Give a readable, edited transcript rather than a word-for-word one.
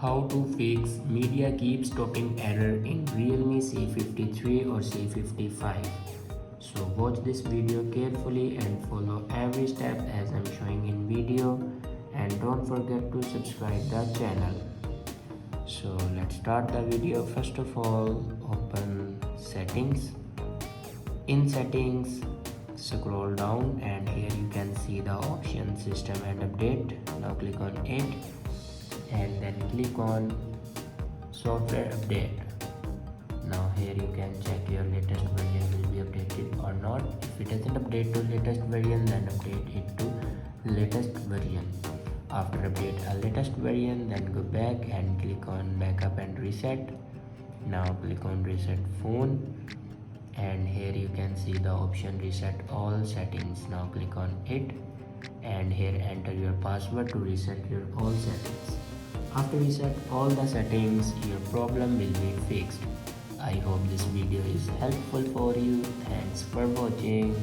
How to fix media keep stopping error in Realme C53 or C55. So watch this video carefully and follow every step as I'm showing in video, and don't forget to subscribe the channel. So let's start the video. First of all, open settings. In settings, scroll down and here you can see the option system and update. Now click on it and then click on software update. Now here you can check your latest version will be updated or not. If it doesn't update to latest version, then update it to latest version. After update a latest version, then go back and click on backup and reset. Now click on reset phone and here you can see the option reset all settings. Now click on it and here enter your password to reset your all settings. After reset all the settings, your problem will be fixed. I hope this video is helpful for you. Thanks for watching.